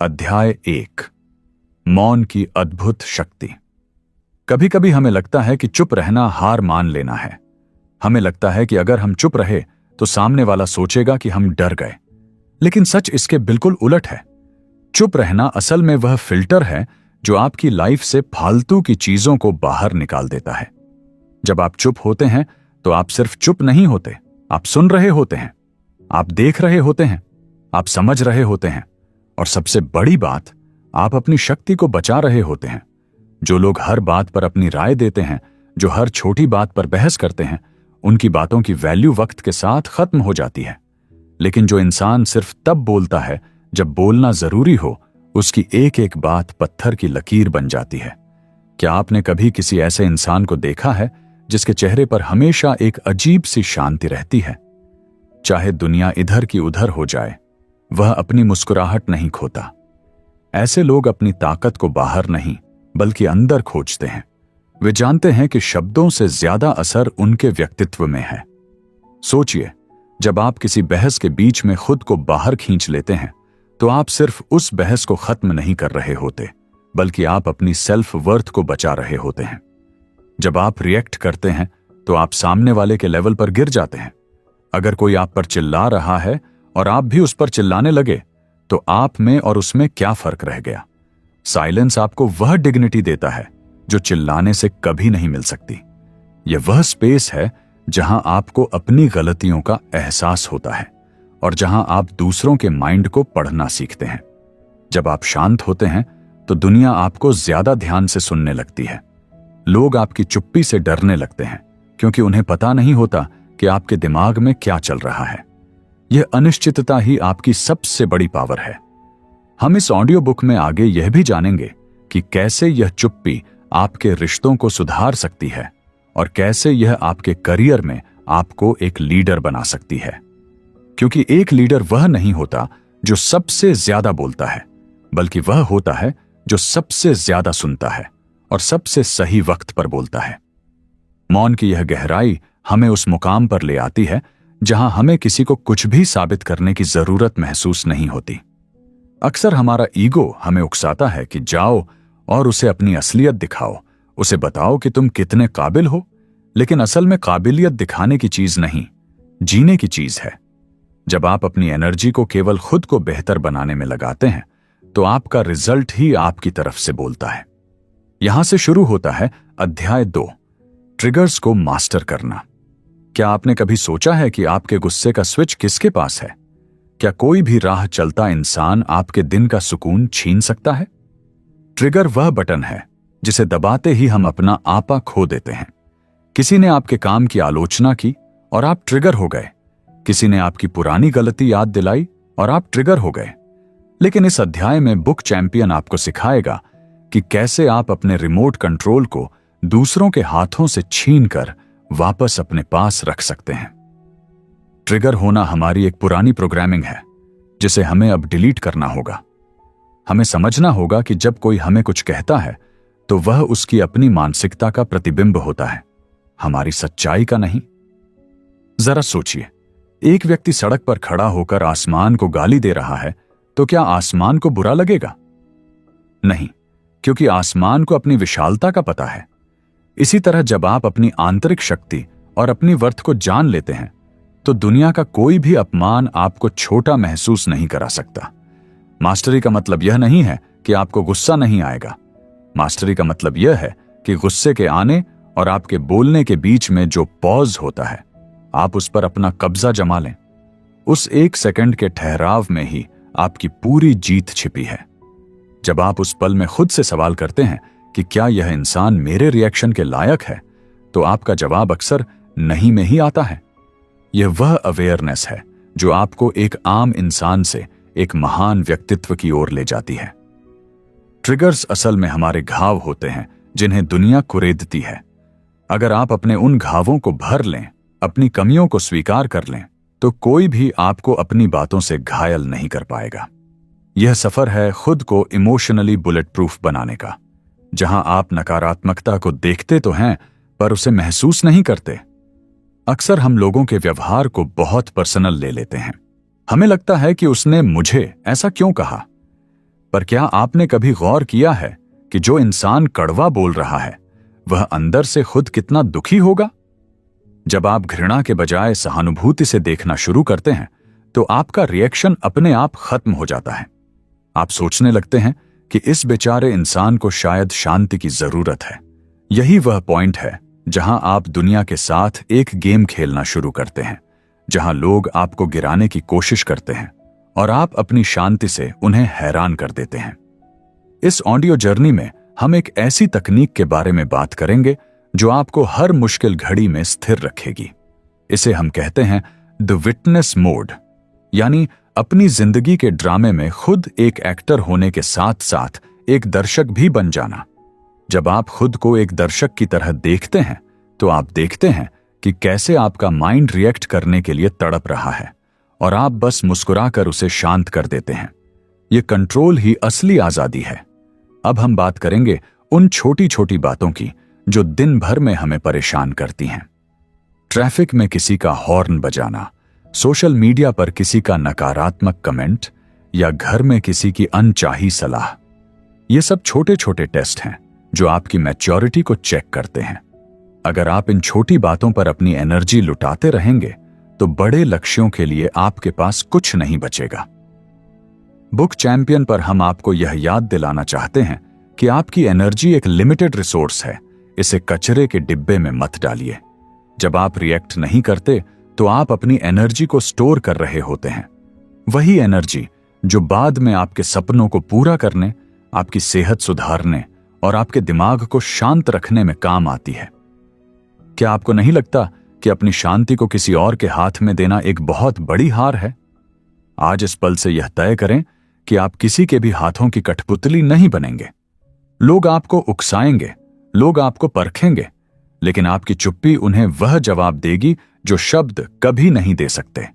अध्याय 1। मौन की अद्भुत शक्ति। कभी कभी हमें लगता है कि चुप रहना हार मान लेना है। हमें लगता है कि अगर हम चुप रहे तो सामने वाला सोचेगा कि हम डर गए, लेकिन सच इसके बिल्कुल उलट है। चुप रहना असल में वह फिल्टर है जो आपकी लाइफ से फालतू की चीजों को बाहर निकाल देता है। जब आप चुप होते हैं तो आप सिर्फ चुप नहीं होते, आप सुन रहे होते हैं, आप देख रहे होते हैं, आप समझ रहे होते हैं, और सबसे बड़ी बात, आप अपनी शक्ति को बचा रहे होते हैं। जो लोग हर बात पर अपनी राय देते हैं, जो हर छोटी बात पर बहस करते हैं, उनकी बातों की वैल्यू वक्त के साथ खत्म हो जाती है। लेकिन जो इंसान सिर्फ तब बोलता है जब बोलना जरूरी हो, उसकी एक एक बात पत्थर की लकीर बन जाती है। क्या आपने कभी किसी ऐसे इंसान को देखा है जिसके चेहरे पर हमेशा एक अजीब सी शांति रहती है? चाहे दुनिया इधर की उधर हो जाए, वह अपनी मुस्कुराहट नहीं खोता। ऐसे लोग अपनी ताकत को बाहर नहीं बल्कि अंदर खोजते हैं। वे जानते हैं कि शब्दों से ज्यादा असर उनके व्यक्तित्व में है। सोचिए, जब आप किसी बहस के बीच में खुद को बाहर खींच लेते हैं तो आप सिर्फ उस बहस को खत्म नहीं कर रहे होते, बल्कि आप अपनी सेल्फ वर्थ को बचा रहे होते हैं। जब आप रिएक्ट करते हैं तो आप सामने वाले के लेवल पर गिर जाते हैं। अगर कोई आप पर चिल्ला रहा है और आप भी उस पर चिल्लाने लगे तो आप में और उसमें क्या फर्क रह गया? साइलेंस आपको वह डिग्निटी देता है जो चिल्लाने से कभी नहीं मिल सकती। यह वह स्पेस है जहां आपको अपनी गलतियों का एहसास होता है और जहां आप दूसरों के माइंड को पढ़ना सीखते हैं। जब आप शांत होते हैं तो दुनिया आपको ज्यादा ध्यान से सुनने लगती है। लोग आपकी चुप्पी से डरने लगते हैं क्योंकि उन्हें पता नहीं होता कि आपके दिमाग में क्या चल रहा है। यह अनिश्चितता ही आपकी सबसे बड़ी पावर है। हम इस ऑडियो बुक में आगे यह भी जानेंगे कि कैसे यह चुप्पी आपके रिश्तों को सुधार सकती है और कैसे यह आपके करियर में आपको एक लीडर बना सकती है। क्योंकि एक लीडर वह नहीं होता जो सबसे ज्यादा बोलता है, बल्कि वह होता है जो सबसे ज्यादा सुनता है और सबसे सही वक्त पर बोलता है। मौन की यह गहराई हमें उस मुकाम पर ले आती है जहां हमें किसी को कुछ भी साबित करने की जरूरत महसूस नहीं होती। अक्सर हमारा ईगो हमें उकसाता है कि जाओ और उसे अपनी असलियत दिखाओ, उसे बताओ कि तुम कितने काबिल हो। लेकिन असल में काबिलियत दिखाने की चीज नहीं, जीने की चीज है। जब आप अपनी एनर्जी को केवल खुद को बेहतर बनाने में लगाते हैं तो आपका रिजल्ट ही आपकी तरफ से बोलता है। यहां से शुरू होता है अध्याय 2, ट्रिगर्स को मास्टर करना। क्या आपने कभी सोचा है कि आपके गुस्से का स्विच किसके पास है? क्या कोई भी राह चलता इंसान आपके दिन का सुकून छीन सकता है? ट्रिगर वह बटन है जिसे दबाते ही हम अपना आपा खो देते हैं। किसी ने आपके काम की आलोचना की और आप ट्रिगर हो गए। किसी ने आपकी पुरानी गलती याद दिलाई और आप ट्रिगर हो गए। लेकिन इस अध्याय में बुक चैंपियन आपको सिखाएगा कि कैसे आप अपने रिमोट कंट्रोल को दूसरों के हाथों से छीनकर वापस अपने पास रख सकते हैं। ट्रिगर होना हमारी एक पुरानी प्रोग्रामिंग है जिसे हमें अब डिलीट करना होगा। हमें समझना होगा कि जब कोई हमें कुछ कहता है तो वह उसकी अपनी मानसिकता का प्रतिबिंब होता है, हमारी सच्चाई का नहीं। जरा सोचिए, एक व्यक्ति सड़क पर खड़ा होकर आसमान को गाली दे रहा है तो क्या आसमान को बुरा लगेगा? नहीं, क्योंकि आसमान को अपनी विशालता का पता है। इसी तरह जब आप अपनी आंतरिक शक्ति और अपनी वर्थ को जान लेते हैं तो दुनिया का कोई भी अपमान आपको छोटा महसूस नहीं करा सकता। मास्टरी का मतलब यह नहीं है कि आपको गुस्सा नहीं आएगा। मास्टरी का मतलब यह है कि गुस्से के आने और आपके बोलने के बीच में जो पॉज होता है, आप उस पर अपना कब्जा जमा लें। उस 1 सेकंड के ठहराव में ही आपकी पूरी जीत छिपी है। जब आप उस पल में खुद से सवाल करते हैं कि क्या यह इंसान मेरे रिएक्शन के लायक है, तो आपका जवाब अक्सर नहीं में ही आता है। यह वह अवेयरनेस है जो आपको एक आम इंसान से एक महान व्यक्तित्व की ओर ले जाती है। ट्रिगर्स असल में हमारे घाव होते हैं जिन्हें दुनिया कुरेदती है। अगर आप अपने उन घावों को भर लें, अपनी कमियों को स्वीकार कर लें, तो कोई भी आपको अपनी बातों से घायल नहीं कर पाएगा। यह सफर है खुद को इमोशनली बुलेट प्रूफ बनाने का, जहां आप नकारात्मकता को देखते तो हैं पर उसे महसूस नहीं करते। अक्सर हम लोगों के व्यवहार को बहुत पर्सनल ले लेते हैं। हमें लगता है कि उसने मुझे ऐसा क्यों कहा। पर क्या आपने कभी गौर किया है कि जो इंसान कड़वा बोल रहा है वह अंदर से खुद कितना दुखी होगा? जब आप घृणा के बजाय सहानुभूति से देखना शुरू करते हैं तो आपका रिएक्शन अपने आप खत्म हो जाता है। आप सोचने लगते हैं कि इस बेचारे इंसान को शायद शांति की जरूरत है। यही वह पॉइंट है जहां आप दुनिया के साथ एक गेम खेलना शुरू करते हैं, जहां लोग आपको गिराने की कोशिश करते हैं और आप अपनी शांति से उन्हें हैरान कर देते हैं। इस ऑडियो जर्नी में हम एक ऐसी तकनीक के बारे में बात करेंगे जो आपको हर मुश्किल घड़ी में स्थिर रखेगी। इसे हम कहते हैं द विटनेस मोड, यानी अपनी जिंदगी के ड्रामे में खुद एक एक्टर होने के साथ साथ एक दर्शक भी बन जाना। जब आप खुद को एक दर्शक की तरह देखते हैं तो आप देखते हैं कि कैसे आपका माइंड रिएक्ट करने के लिए तड़प रहा है और आप बस मुस्कुराकर उसे शांत कर देते हैं। यह कंट्रोल ही असली आजादी है। अब हम बात करेंगे उन छोटी छोटी बातों की जो दिन भर में हमें परेशान करती हैं। ट्रैफिक में किसी का हॉर्न बजाना, सोशल मीडिया पर किसी का नकारात्मक कमेंट या घर में किसी की अनचाही सलाह। ये सब छोटे छोटे टेस्ट हैं जो आपकी मैच्योरिटी को चेक करते हैं। अगर आप इन छोटी बातों पर अपनी एनर्जी लुटाते रहेंगे तो बड़े लक्ष्यों के लिए आपके पास कुछ नहीं बचेगा। बुक चैंपियन पर हम आपको यह याद दिलाना चाहते हैं कि आपकी एनर्जी एक लिमिटेड रिसोर्स है। इसे कचरे के डिब्बे में मत डालिए। जब आप रिएक्ट नहीं करते तो आप अपनी एनर्जी को स्टोर कर रहे होते हैं, वही एनर्जी जो बाद में आपके सपनों को पूरा करने, आपकी सेहत सुधारने और आपके दिमाग को शांत रखने में काम आती है। क्या आपको नहीं लगता कि अपनी शांति को किसी और के हाथ में देना एक बहुत बड़ी हार है? आज इस पल से यह तय करें कि आप किसी के भी हाथों की कठपुतली नहीं बनेंगे। लोग आपको उकसाएंगे, लोग आपको परखेंगे, लेकिन आपकी चुप्पी उन्हें वह जवाब देगी जो शब्द कभी नहीं दे सकते।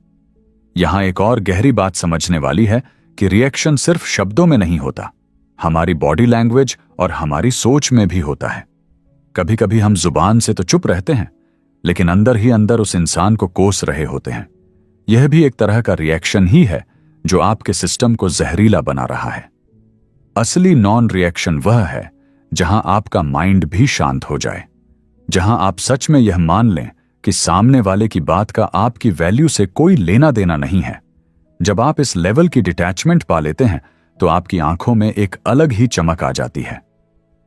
यहां एक और गहरी बात समझने वाली है कि रिएक्शन सिर्फ शब्दों में नहीं होता, हमारी बॉडी लैंग्वेज और हमारी सोच में भी होता है। कभी कभी हम जुबान से तो चुप रहते हैं, लेकिन अंदर ही अंदर उस इंसान को कोस रहे होते हैं। यह भी एक तरह का रिएक्शन ही है जो आपके सिस्टम को जहरीला बना रहा है। असली नॉन रिएक्शन वह है जहां आपका माइंड भी शांत हो जाए, जहां आप सच में यह मान लें कि सामने वाले की बात का आपकी वैल्यू से कोई लेना देना नहीं है। जब आप इस लेवल की डिटैचमेंट पा लेते हैं तो आपकी आंखों में एक अलग ही चमक आ जाती है।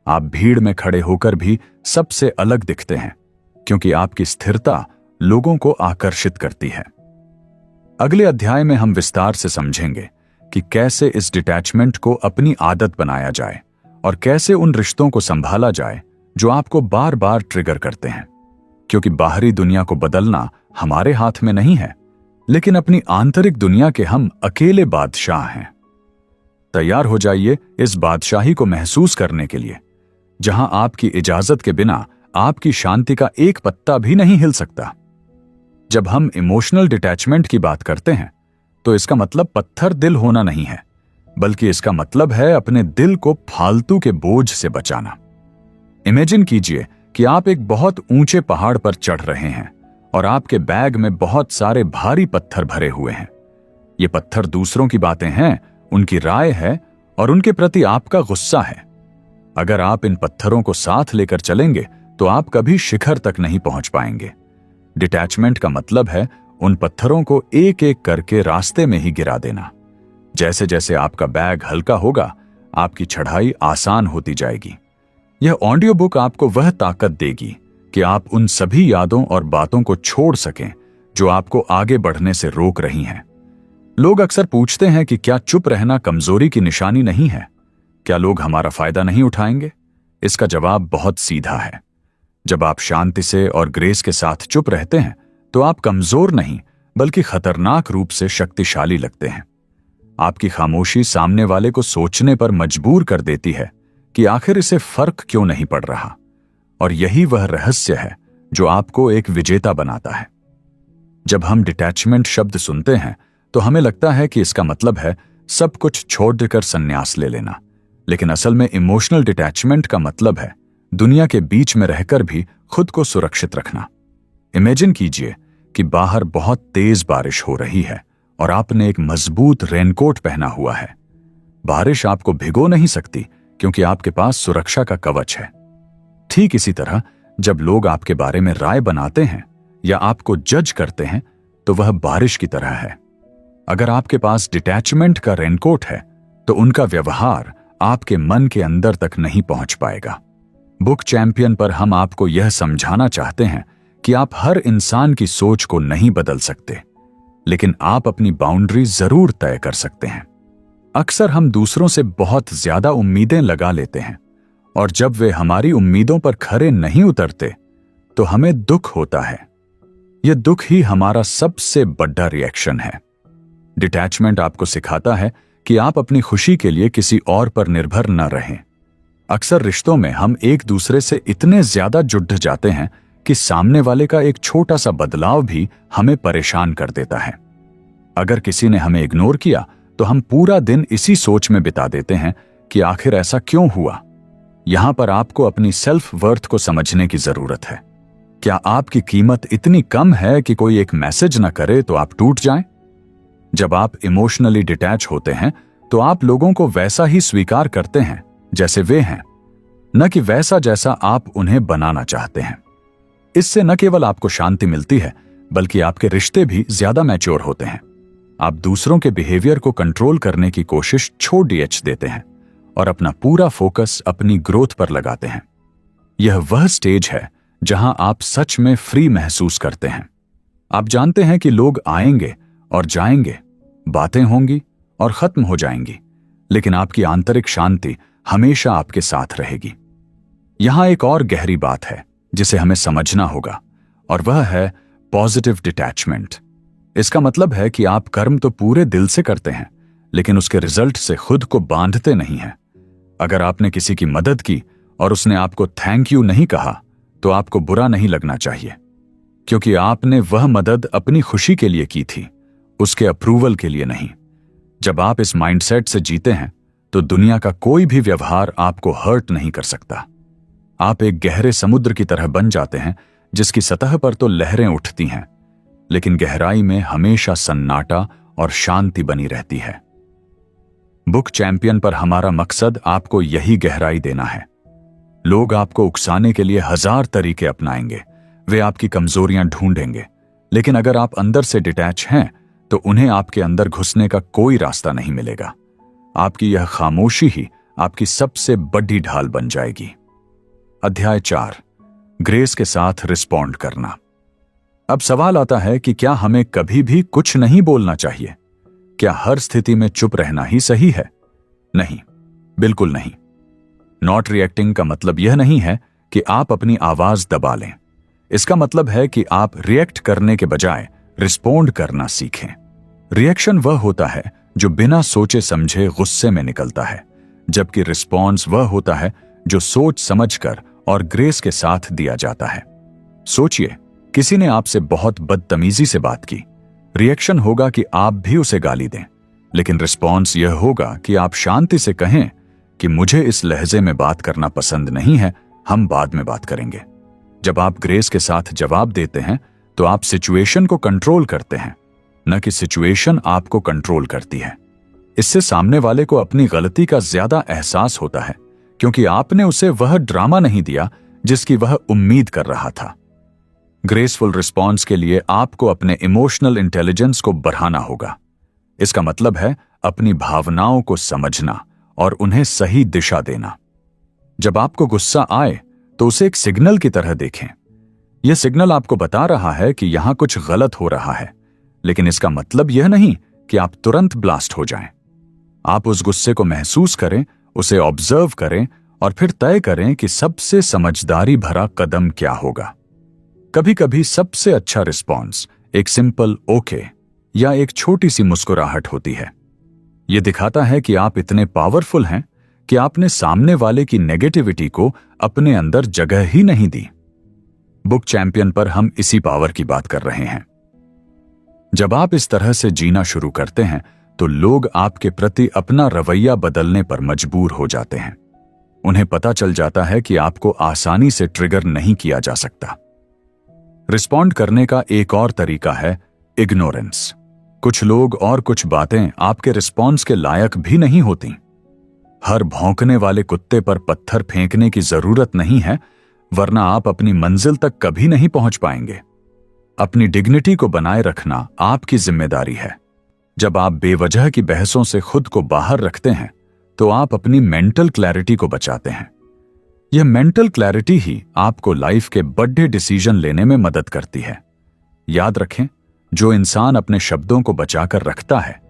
आप भीड़ में खड़े होकर भी सबसे अलग दिखते हैं, क्योंकि आपकी स्थिरता लोगों को आकर्षित करती है। अगले अध्याय में हम विस्तार से समझेंगे कि कैसे इस डिटैचमेंट को अपनी आदत बनाया जाए और कैसे उन रिश्तों को संभाला जाए जो आपको बार बार ट्रिगर करते हैं, क्योंकि बाहरी दुनिया को बदलना हमारे हाथ में नहीं है, लेकिन अपनी आंतरिक दुनिया के हम अकेले बादशाह हैं। तैयार हो जाइए इस बादशाही को महसूस करने के लिए, जहां आपकी इजाजत के बिना आपकी शांति का एक पत्ता भी नहीं हिल सकता। जब हम इमोशनल डिटैचमेंट की बात करते हैं तो इसका मतलब पत्थर दिल होना नहीं है, बल्कि इसका मतलब है अपने दिल को फालतू के बोझ से बचाना। इमेजिन कीजिए कि आप एक बहुत ऊंचे पहाड़ पर चढ़ रहे हैं और आपके बैग में बहुत सारे भारी पत्थर भरे हुए हैं। ये पत्थर दूसरों की बातें हैं, उनकी राय है और उनके प्रति आपका गुस्सा है। अगर आप इन पत्थरों को साथ लेकर चलेंगे तो आप कभी शिखर तक नहीं पहुंच पाएंगे। डिटैचमेंट का मतलब है उन पत्थरों को एक एक करके रास्ते में ही गिरा देना। जैसे जैसे आपका बैग हल्का होगा, आपकी चढ़ाई आसान होती जाएगी। यह ऑडियो बुक आपको वह ताकत देगी कि आप उन सभी यादों और बातों को छोड़ सकें जो आपको आगे बढ़ने से रोक रही हैं। लोग अक्सर पूछते हैं कि क्या चुप रहना कमजोरी की निशानी नहीं है? क्या लोग हमारा फायदा नहीं उठाएंगे? इसका जवाब बहुत सीधा है। जब आप शांति से और ग्रेस के साथ चुप रहते हैं तो आप कमजोर नहीं बल्कि खतरनाक रूप से शक्तिशाली लगते हैं। आपकी खामोशी सामने वाले को सोचने पर मजबूर कर देती है कि आखिर इसे फर्क क्यों नहीं पड़ रहा, और यही वह रहस्य है जो आपको एक विजेता बनाता है। जब हम डिटैचमेंट शब्द सुनते हैं तो हमें लगता है कि इसका मतलब है सब कुछ छोड़ देकर संन्यास ले लेना, लेकिन असल में इमोशनल डिटैचमेंट का मतलब है दुनिया के बीच में रहकर भी खुद को सुरक्षित रखना। इमेजिन कीजिए कि बाहर बहुत तेज बारिश हो रही है और आपने एक मजबूत रेनकोट पहना हुआ है। बारिश आपको भिगो नहीं सकती क्योंकि आपके पास सुरक्षा का कवच है। ठीक इसी तरह जब लोग आपके बारे में राय बनाते हैं या आपको जज करते हैं तो वह बारिश की तरह है। अगर आपके पास डिटैचमेंट का रेनकोट है तो उनका व्यवहार आपके मन के अंदर तक नहीं पहुंच पाएगा। बुक चैंपियन पर हम आपको यह समझाना चाहते हैं कि आप हर इंसान की सोच को नहीं बदल सकते, लेकिन आप अपनी बाउंड्री जरूर तय कर सकते हैं। अक्सर हम दूसरों से बहुत ज्यादा उम्मीदें लगा लेते हैं और जब वे हमारी उम्मीदों पर खरे नहीं उतरते तो हमें दुख होता है। यह दुख ही हमारा सबसे बड़ा रिएक्शन है। डिटैचमेंट आपको सिखाता है कि आप अपनी खुशी के लिए किसी और पर निर्भर न रहें। अक्सर रिश्तों में हम एक दूसरे से इतने ज्यादा जुड़ जाते हैं कि सामने वाले का एक छोटा सा बदलाव भी हमें परेशान कर देता है। अगर किसी ने हमें इग्नोर किया तो हम पूरा दिन इसी सोच में बिता देते हैं कि आखिर ऐसा क्यों हुआ। यहां पर आपको अपनी सेल्फ वर्थ को समझने की जरूरत है। क्या आपकी कीमत इतनी कम है कि कोई एक मैसेज न करे तो आप टूट जाएं? जब आप इमोशनली डिटैच होते हैं तो आप लोगों को वैसा ही स्वीकार करते हैं जैसे वे हैं, न कि वैसा जैसा आप उन्हें बनाना चाहते हैं। इससे न केवल आपको शांति मिलती है बल्कि आपके रिश्ते भी ज्यादा मैच्योर होते हैं। आप दूसरों के बिहेवियर को कंट्रोल करने की कोशिश छोड़ देते हैं और अपना पूरा फोकस अपनी ग्रोथ पर लगाते हैं। यह वह स्टेज है जहां आप सच में फ्री महसूस करते हैं। आप जानते हैं कि लोग आएंगे और जाएंगे, बातें होंगी और खत्म हो जाएंगी, लेकिन आपकी आंतरिक शांति हमेशा आपके साथ रहेगी। यहां एक और गहरी बात है जिसे हमें समझना होगा और वह है पॉजिटिव डिटैचमेंट। इसका मतलब है कि आप कर्म तो पूरे दिल से करते हैं लेकिन उसके रिजल्ट से खुद को बांधते नहीं हैं। अगर आपने किसी की मदद की और उसने आपको थैंक यू नहीं कहा तो आपको बुरा नहीं लगना चाहिए, क्योंकि आपने वह मदद अपनी खुशी के लिए की थी, उसके अप्रूवल के लिए नहीं। जब आप इस माइंडसेट से जीते हैं तो दुनिया का कोई भी व्यवहार आपको हर्ट नहीं कर सकता। आप एक गहरे समुद्र की तरह बन जाते हैं जिसकी सतह पर तो लहरें उठती हैं, लेकिन गहराई में हमेशा सन्नाटा और शांति बनी रहती है। बुक चैंपियन पर हमारा मकसद आपको यही गहराई देना है। लोग आपको उकसाने के लिए हजार तरीके अपनाएंगे, वे आपकी कमजोरियां ढूंढेंगे, लेकिन अगर आप अंदर से डिटैच हैं तो उन्हें आपके अंदर घुसने का कोई रास्ता नहीं मिलेगा। आपकी यह खामोशी ही आपकी सबसे बड़ी ढाल बन जाएगी। अध्याय 4, ग्रेस के साथ रिस्पॉन्ड करना। अब सवाल आता है कि क्या हमें कभी भी कुछ नहीं बोलना चाहिए? क्या हर स्थिति में चुप रहना ही सही है? नहीं, बिल्कुल नहीं। नॉट रिएक्टिंग का मतलब यह नहीं है कि आप अपनी आवाज दबा लें। इसका मतलब है कि आप रिएक्ट करने के बजाय रिस्पॉन्ड करना सीखें। रिएक्शन वह होता है जो बिना सोचे समझे गुस्से में निकलता है, जबकि रिस्पॉन्स वह होता है जो सोच समझकर और ग्रेस के साथ दिया जाता है। सोचिए, किसी ने आपसे बहुत बदतमीजी से बात की। रिएक्शन होगा कि आप भी उसे गाली दें, लेकिन रिस्पॉन्स यह होगा कि आप शांति से कहें कि मुझे इस लहजे में बात करना पसंद नहीं है, हम बाद में बात करेंगे। जब आप ग्रेस के साथ जवाब देते हैं तो आप सिचुएशन को कंट्रोल करते हैं, न कि सिचुएशन आपको कंट्रोल करती है। इससे सामने वाले को अपनी गलती का ज्यादा एहसास होता है, क्योंकि आपने उसे वह ड्रामा नहीं दिया जिसकी वह उम्मीद कर रहा था। ग्रेसफुल रिस्पॉन्स के लिए आपको अपने इमोशनल इंटेलिजेंस को बढ़ाना होगा। इसका मतलब है अपनी भावनाओं को समझना और उन्हें सही दिशा देना। जब आपको गुस्सा आए तो उसे एक सिग्नल की तरह देखें। यह सिग्नल आपको बता रहा है कि यहां कुछ गलत हो रहा है, लेकिन इसका मतलब यह नहीं कि आप तुरंत ब्लास्ट हो जाएं। आप उस गुस्से को महसूस करें, उसे ऑब्जर्व करें और फिर तय करें कि सबसे समझदारी भरा कदम क्या होगा। कभी कभी सबसे अच्छा रिस्पॉन्स एक सिंपल ओके या एक छोटी सी मुस्कुराहट होती है। यह दिखाता है कि आप इतने पावरफुल हैं कि आपने सामने वाले की नेगेटिविटी को अपने अंदर जगह ही नहीं दी। बुक चैंपियन पर हम इसी पावर की बात कर रहे हैं। जब आप इस तरह से जीना शुरू करते हैं तो लोग आपके प्रति अपना रवैया बदलने पर मजबूर हो जाते हैं। उन्हें पता चल जाता है कि आपको आसानी से ट्रिगर नहीं किया जा सकता। रिस्पॉन्ड करने का एक और तरीका है इग्नोरेंस। कुछ लोग और कुछ बातें आपके रिस्पॉन्स के लायक भी नहीं होती, हर भौंकने वाले कुत्ते पर पत्थर फेंकने की जरूरत नहीं है, वरना आप अपनी मंजिल तक कभी नहीं पहुंच पाएंगे। अपनी डिग्निटी को बनाए रखना आपकी जिम्मेदारी है। जब आप बेवजह की बहसों से खुद को बाहर रखते हैं तो आप अपनी मेंटल क्लैरिटी को बचाते हैं। यह मेंटल क्लैरिटी ही आपको लाइफ के बड़े डिसीजन लेने में मदद करती है। याद रखें, जो इंसान अपने शब्दों को बचाकर रखता है,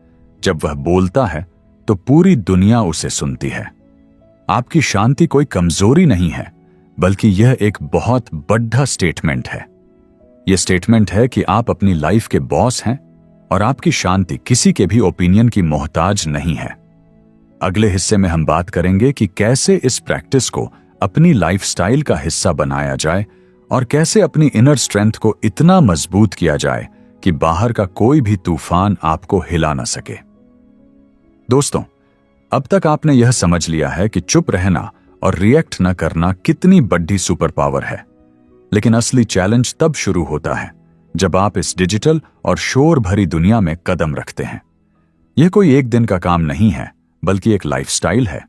जब वह बोलता है तो पूरी दुनिया उसे सुनती है। आपकी शांति कोई कमजोरी नहीं है, बल्कि यह एक बहुत बड़ा स्टेटमेंट है। यह स्टेटमेंट है कि आप अपनी लाइफ के बॉस हैं और आपकी शांति किसी के भी ओपिनियन की मोहताज नहीं है। अगले हिस्से में हम बात करेंगे कि कैसे इस प्रैक्टिस को अपनी लाइफस्टाइल का हिस्सा बनाया जाए और कैसे अपनी इनर स्ट्रेंथ को इतना मजबूत किया जाए कि बाहर का कोई भी तूफान आपको हिला न सके। दोस्तों, अब तक आपने यह समझ लिया है कि चुप रहना और रिएक्ट न करना कितनी बड़ी सुपर पावर है। लेकिन असली चैलेंज तब शुरू होता है जब आप इस डिजिटल और शोर भरी दुनिया में कदम रखते हैं। यह कोई एक दिन का काम नहीं है, बल्कि एक लाइफस्टाइल है।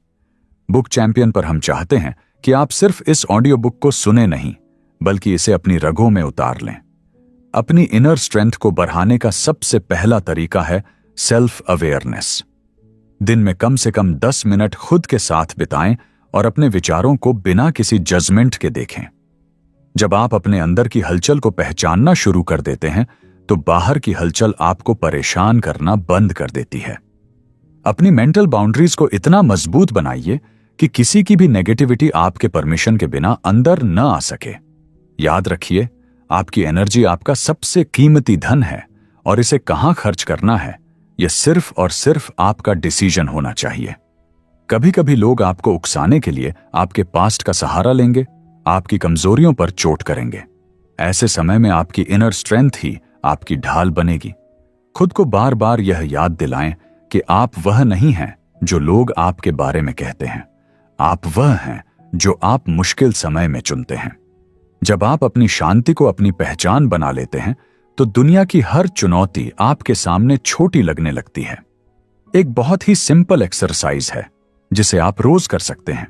बुक चैंपियन पर हम चाहते हैं कि आप सिर्फ इस ऑडियो बुक को सुने नहीं, बल्कि इसे अपनी रगों में उतार लें। अपनी इनर स्ट्रेंथ को बढ़ाने का सबसे पहला तरीका है सेल्फ अवेयरनेस। दिन में कम से कम 10 मिनट खुद के साथ बिताएं और अपने विचारों को बिना किसी जजमेंट के देखें। जब आप अपने अंदर की हलचल को पहचानना शुरू कर देते हैं, तो बाहर की हलचल आपको परेशान करना बंद कर देती है। अपनी मेंटल बाउंड्रीज को इतना मजबूत बनाइए कि किसी की भी नेगेटिविटी आपके परमिशन के बिना अंदर न आ सके। याद रखिए, आपकी एनर्जी आपका सबसे कीमती धन है और इसे कहां खर्च करना है, यह सिर्फ और सिर्फ आपका डिसीजन होना चाहिए। कभी कभी लोग आपको उकसाने के लिए आपके पास्ट का सहारा लेंगे, आपकी कमजोरियों पर चोट करेंगे। ऐसे समय में आपकी इनर स्ट्रेंथ ही आपकी ढाल बनेगी। खुद को बार बार यह याद दिलाएं कि आप वह नहीं हैं जो लोग आपके बारे में कहते हैं। आप वह हैं जो आप मुश्किल समय में चुनते हैं। जब आप अपनी शांति को अपनी पहचान बना लेते हैं, तो दुनिया की हर चुनौती आपके सामने छोटी लगने लगती है। एक बहुत ही सिंपल एक्सरसाइज है जिसे आप रोज कर सकते हैं।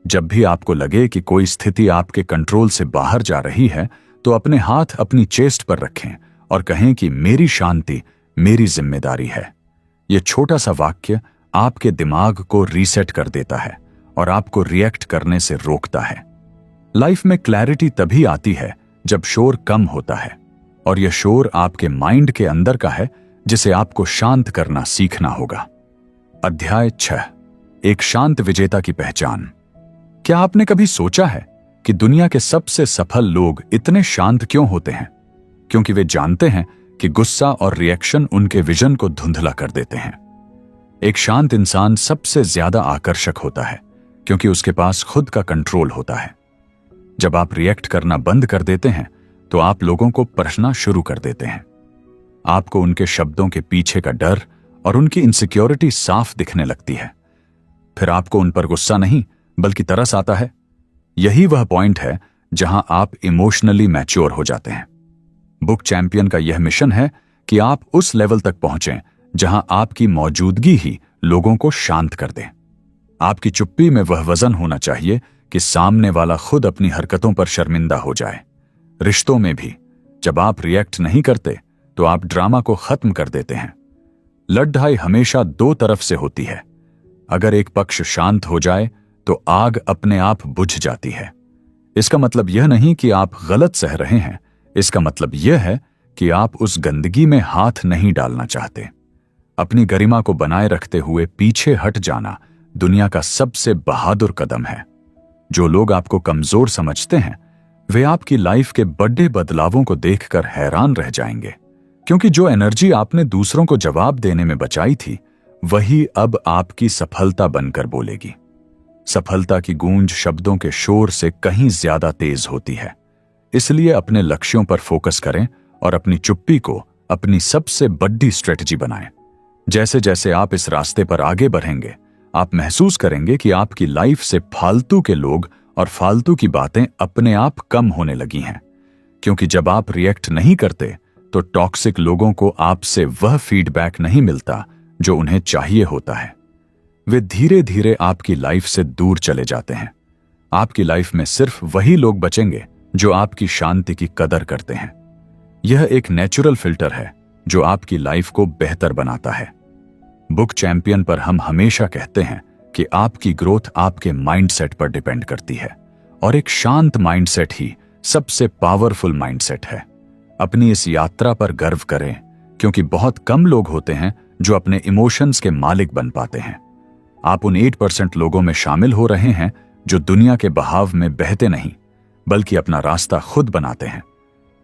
जब भी आपको लगे कि कोई स्थिति आपके कंट्रोल से बाहर जा रही है, तो अपने हाथ अपनी चेस्ट पर रखें और कहें कि मेरी शांति मेरी जिम्मेदारी है। यह छोटा सा वाक्य आपके दिमाग को रीसेट कर देता है और आपको रिएक्ट करने से रोकता है। लाइफ में क्लैरिटी तभी आती है जब शोर कम होता है, और यह शोर आपके माइंड के अंदर का है जिसे आपको शांत करना सीखना होगा। अध्याय 6, एक शांत विजेता की पहचान। क्या आपने कभी सोचा है कि दुनिया के सबसे सफल लोग इतने शांत क्यों होते हैं? क्योंकि वे जानते हैं कि गुस्सा और रिएक्शन उनके विजन को धुंधला कर देते हैं। एक शांत इंसान सबसे ज्यादा आकर्षक होता है क्योंकि उसके पास खुद का कंट्रोल होता है। जब आप रिएक्ट करना बंद कर देते हैं, तो आप लोगों को परखना शुरू कर देते हैं। आपको उनके शब्दों के पीछे का डर और उनकी इनसिक्योरिटी साफ दिखने लगती है। फिर आपको उन पर गुस्सा नहीं, बल्कि तरस आता है। यही वह पॉइंट है जहां आप इमोशनली मैच्योर हो जाते हैं। बुक चैंपियन का यह मिशन है कि आप उस लेवल तक पहुंचें जहां आपकी मौजूदगी ही लोगों को शांत कर दे। आपकी चुप्पी में वह वजन होना चाहिए कि सामने वाला खुद अपनी हरकतों पर शर्मिंदा हो जाए। रिश्तों में भी जब आप रिएक्ट नहीं करते, तो आप ड्रामा को खत्म कर देते हैं। लड़ाई हमेशा दो तरफ से होती है। अगर एक पक्ष शांत हो जाए, तो आग अपने आप बुझ जाती है। इसका मतलब यह नहीं कि आप गलत सह रहे हैं, इसका मतलब यह है कि आप उस गंदगी में हाथ नहीं डालना चाहते। अपनी गरिमा को बनाए रखते हुए पीछे हट जाना दुनिया का सबसे बहादुर कदम है। जो लोग आपको कमजोर समझते हैं, वे आपकी लाइफ के बड़े बदलावों को देखकर हैरान रह जाएंगे, क्योंकि जो एनर्जी आपने दूसरों को जवाब देने में बचाई थी, वही अब आपकी सफलता बनकर बोलेगी। सफलता की गूंज शब्दों के शोर से कहीं ज्यादा तेज होती है। इसलिए अपने लक्ष्यों पर फोकस करें और अपनी चुप्पी को अपनी सबसे बड़ी स्ट्रेटजी बनाएं। जैसे जैसे आप इस रास्ते पर आगे बढ़ेंगे, आप महसूस करेंगे कि आपकी लाइफ से फालतू के लोग और फालतू की बातें अपने आप कम होने लगी हैं। क्योंकि जब आप रिएक्ट नहीं करते, तो टॉक्सिक लोगों को आपसे वह फीडबैक नहीं मिलता जो उन्हें चाहिए होता है। वे धीरे धीरे आपकी लाइफ से दूर चले जाते हैं। आपकी लाइफ में सिर्फ वही लोग बचेंगे जो आपकी शांति की कदर करते हैं। यह एक नेचुरल फिल्टर है जो आपकी लाइफ को बेहतर बनाता है। बुक चैंपियन पर हम हमेशा कहते हैं कि आपकी ग्रोथ आपके माइंडसेट पर डिपेंड करती है, और एक शांत माइंडसेट ही सबसे पावरफुल माइंडसेट है। अपनी इस यात्रा पर गर्व करें, क्योंकि बहुत कम लोग होते हैं जो अपने इमोशंस के मालिक बन पाते हैं। आप उन 8% लोगों में शामिल हो रहे हैं जो दुनिया के बहाव में बहते नहीं, बल्कि अपना रास्ता खुद बनाते हैं।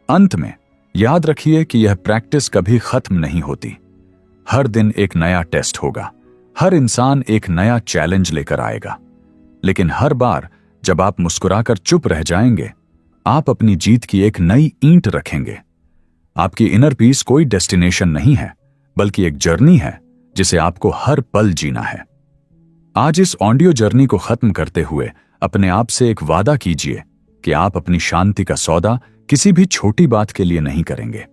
अंत में याद रखिए कि यह प्रैक्टिस कभी खत्म नहीं होती। हर दिन एक नया टेस्ट होगा, हर इंसान एक नया चैलेंज लेकर आएगा, लेकिन हर बार जब आप मुस्कुराकर चुप रह जाएंगे, आप अपनी जीत की एक नई ईंट रखेंगे। आपकी इनर पीस कोई डेस्टिनेशन नहीं है, बल्कि एक जर्नी है जिसे आपको हर पल जीना है। आज इस ऑडियो जर्नी को खत्म करते हुए अपने आप से एक वादा कीजिए कि आप अपनी शांति का सौदा किसी भी छोटी बात के लिए नहीं करेंगे।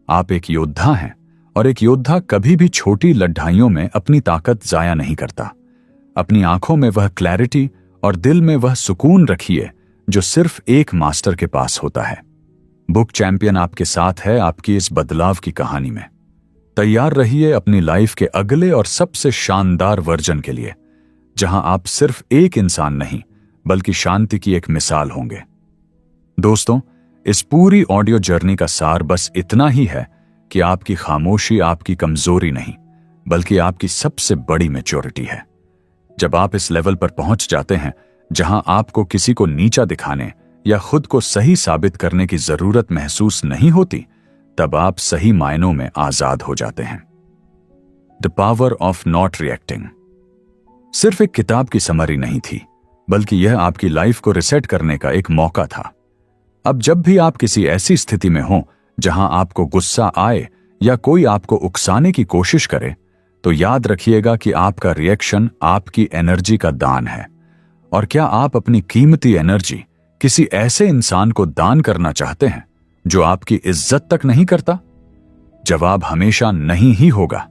आप एक योद्धा हैं, और एक योद्धा कभी भी छोटी लड़ाइयों में अपनी ताकत जाया नहीं करता। अपनी आंखों में वह क्लैरिटी और दिल में वह सुकून रखिए जो सिर्फ एक मास्टर के पास होता है। बुक चैंपियन आपके साथ है आपकी इस बदलाव की कहानी में। तैयार रहिए अपनी लाइफ के अगले और सबसे शानदार वर्जन के लिए, जहां आप सिर्फ एक इंसान नहीं बल्कि शांति की एक मिसाल होंगे। दोस्तों, इस पूरी ऑडियो जर्नी का सार बस इतना ही है कि आपकी खामोशी आपकी कमजोरी नहीं, बल्कि आपकी सबसे बड़ी मैच्योरिटी है। जब आप इस लेवल पर पहुंच जाते हैं जहां आपको किसी को नीचा दिखाने या खुद को सही साबित करने की जरूरत महसूस नहीं होती, तब आप सही मायनों में आजाद हो जाते हैं। The power of not reacting सिर्फ एक किताब की समरी नहीं थी, बल्कि यह आपकी लाइफ को रिसेट करने का एक मौका था। अब जब भी आप किसी ऐसी स्थिति में हो जहां आपको गुस्सा आए या कोई आपको उकसाने की कोशिश करे, तो याद रखिएगा कि आपका रिएक्शन आपकी एनर्जी का दान है। और क्या आप अपनी कीमती एनर्जी किसी ऐसे इंसान को दान करना चाहते हैं जो आपकी इज्जत तक नहीं करता? जवाब हमेशा नहीं ही होगा।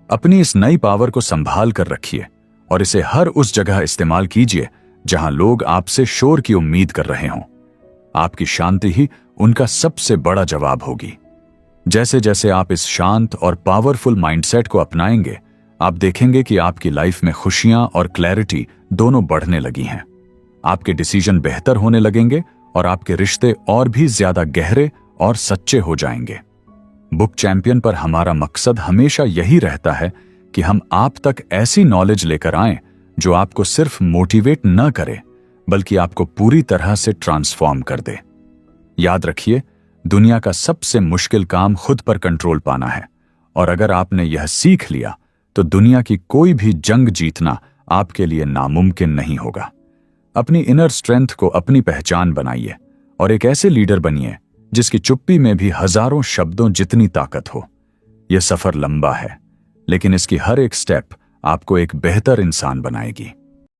अपनी इस नई पावर को संभाल कर रखिए और इसे हर उस जगह इस्तेमाल कीजिए जहां लोग आपसे शोर की उम्मीद कर रहे हों। आपकी शांति ही उनका सबसे बड़ा जवाब होगी। जैसे जैसे आप इस शांत और पावरफुल माइंडसेट को अपनाएंगे, आप देखेंगे कि आपकी लाइफ में खुशियां और क्लैरिटी दोनों बढ़ने लगी हैं। आपके डिसीजन बेहतर होने लगेंगे और आपके रिश्ते और भी ज्यादा गहरे और सच्चे हो जाएंगे। बुक चैंपियन पर हमारा मकसद हमेशा यही रहता है कि हम आप तक ऐसी नॉलेज लेकर आएं जो आपको सिर्फ मोटिवेट न करे, बल्कि आपको पूरी तरह से ट्रांसफॉर्म कर दे। याद रखिए, दुनिया का सबसे मुश्किल काम खुद पर कंट्रोल पाना है, और अगर आपने यह सीख लिया तो दुनिया की कोई भी जंग जीतना आपके लिए नामुमकिन नहीं होगा। अपनी इनर स्ट्रेंथ को अपनी पहचान बनाइए और एक ऐसे लीडर बनिए जिसकी चुप्पी में भी हजारों शब्दों जितनी ताकत हो। यह सफर लंबा है, लेकिन इसकी हर एक स्टेप आपको एक बेहतर इंसान बनाएगी।